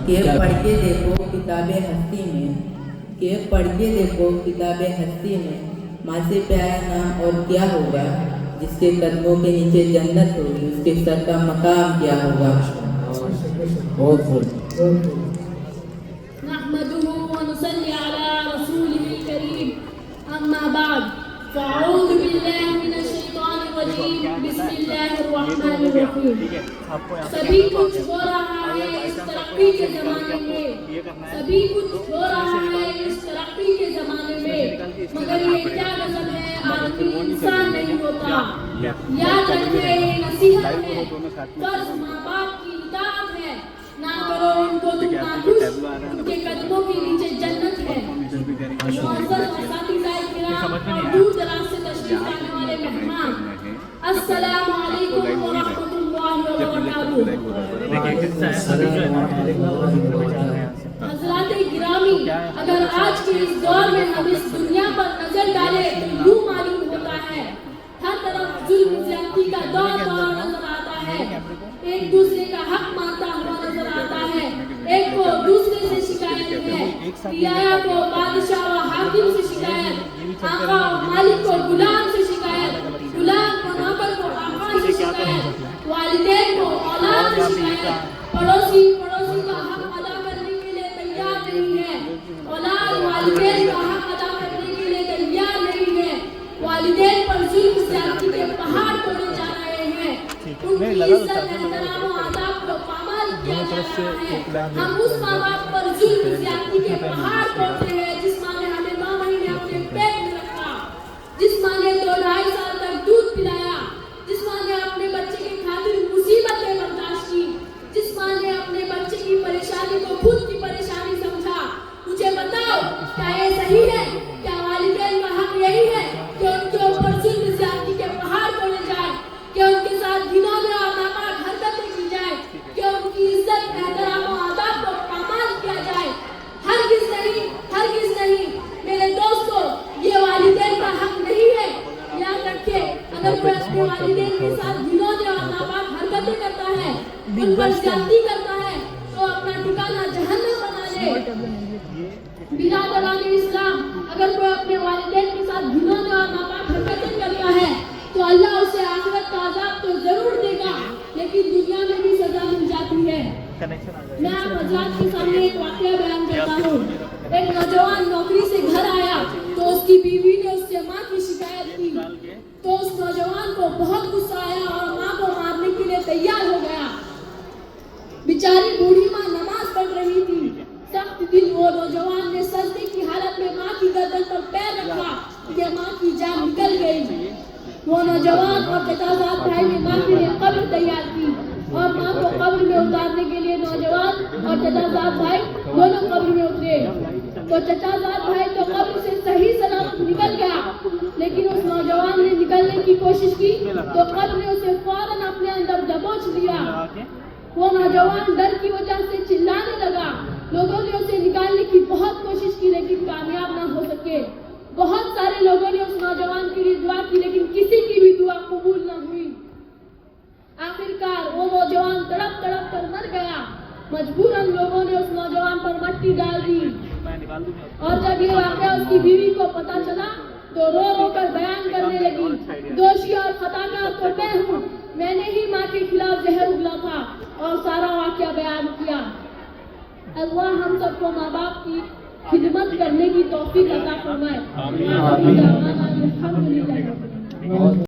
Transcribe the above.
کہ پڑھ کے دیکھو کتاب ہستی میں، کہ پڑھ کے دیکھو کتاب ہستی میں، ماں سے پیارا نام اور کیا ہوگا، جس کے قدموں کے نیچے جنت ہوگی، اس کے سر کا مقام کیا ہوگا۔ نحمده ونصلي على رسوله الكريم، اما بعد، فاعوذ باللہ من الشیطان الرجیم، بسم اللہ الرحمن الرحیم۔ سبھی کچھ ہو رہا ہے اس ترقی کے زمانے میں، سبھی کچھ ہو رہا ہے اس ترقی کے زمانے میں، مگر یہ کیا غضب ہے آدمی انسان نہیں ہوتا۔ یاد رکھے یہ نصیحت ہے، فرض ماں باپ کی اطاعت ہے، نہ کرو ان کو تم ناخوش، ان کے قدموں کے نیچے جنت ہے۔ معزز اساتذہ کرام اور دور دراز سے تشریف لانے والے مہمان، السلام علیکم ورحمۃ اللہ وبرکاتہ۔ حضرات گرامی، اگر آج کے اس دور میں ہم اس دنیا پر نظر ڈالیں تو یوں معلوم ہوتا ہے ہر طرف ظلم زیادتی کا دور نظر آتا ہے، ایک دوسرے کا حق مانتا ہوا نظر آتا ہے، ایک کو دوسرے سے شکایت ہے، رعایا کو بادشاہ و حاکم سے شکایت، آقا و مالک کو غلام سے شکایت، غلام کو نوکر کو آقا سے شکایت، والدین کو اولاد سے شکایت، پڑوسی کا حق ادا کرنے کے لیے تیار نہیں ہے، اولاد والدین کا حق ادا کرنے کے لیے تیار نہیں ہے، والدین پر ظلم زیادتی کے پہاڑ توڑے جا رہے ہیں، ان کی عزت احترام و آداب کو پامال کیا جا رہا ہے۔ ہم اس ماں باپ پر ظلم زیادتی کے پہاڑ توڑتے ہیں جس ماں نے ہمیں 9 مہینے اپنے پیٹ میں رکھا، جس ماں نے 2-2.5 سال تک دودھ پلایا، جس ماں نے اپنے بچے کی خاطر مصیبتیں برداشت کی، جس ماں نے اپنے بچے کی پریشانی کو خود کی پریشانی سمجھا۔ مجھے بتاؤ، کیا یہ صحیح ہے؟ کیا والدین کا حق یہی ہے کہ ان کے اوپر ظلم زیادتی کے پہاڑ توڑے جائے، کہ ان کے ساتھ گھنونے اور ناپاک حرکتیں کی جائے، کہ ان کی عزت احترام و آداب کو پامال کیا جائے؟ ہرگز نہیں، ہرگز نہیں میرے دوستو، یہ والدین کا حق نہیں ہے۔ یاد رکھے، اگر کوئی اپنے والدین کے ساتھ گھنونے اور ناپاک حرکتیں کرتا ہے، ان پر زیادتی کرتا ہے، تو اپنا ٹھکانہ جہنم بنا لے۔ برادران اسلام، اگر کوئی اپنے والدین کے ساتھ گھنونے اور ناپاک حرکتیں کرتا ہے تو اللہ اسے آخرت کا عذاب تو ضرور دے گا، لیکن دنیا میں بھی سزا مل جاتی ہے۔ میں آپ حضرات کے سامنے ایک واقعہ بیان کرتا ہوں۔ ایک نوجوان نوکری سے گھر آیا تو اس کی بیوی نے اس سے ماں کی شکایت کی، تو اس نوجوان کو بہت غصہ آیا اور ماں کو مارنے کے لیے تیار ہو گیا۔ بیچاری بوڑھی ماں نماز پڑھ رہی تھی، سخت دل وہ نوجوان نے سجدے کی حالت میں ماں کی گردن پر پیر رکھا کہ ماں کی جان نکل گئی۔ وہ نوجوان اور چچازاد بھائی نے ماں کے لیے قبر تیار کی اور ماں کو قبر میں اتارنے کے لیے نوجوان اور چچازاد بھائی دونوں قبر میں اترے۔ تو چچازاد بھائی تو قبر سے صحیح سلامت نکل گیا، لیکن اس نوجوان نے نکلنے کی کوشش کی تو قبر نے اسے فوراً اپنے اندر دبوچ لیا۔ وہ نوجوان ڈر کی وجہ سے چلانے لگا، لوگوں نے اسے نکالنے کی بہت کوشش کی لیکن کامیاب نہ ہو سکے۔ بہت سارے لوگوں نے اس نوجوان کے لیے دعا کی لیکن کسی کی بھی دعا قبول نہ ہوئی۔ آخرکار وہ نوجوان تڑپ تڑپ کر مر گیا۔ مجبوراً لوگوں نے اس نوجوان پر مٹی ڈال دی، اور جب یہ واقعہ اس کی بیوی کو پتا چلا تو رو رو کر بیان کرنے لگی، دوشی اور خطاکار تو میں ہوں، میں نے ہی ماں کے خلاف زہر اگلا تھا، اور سارا واقعہ بیان کیا۔ اللہ ہم سب کو ماں باپ کی خدمت کرنے کی توفیق عطا فرمائے۔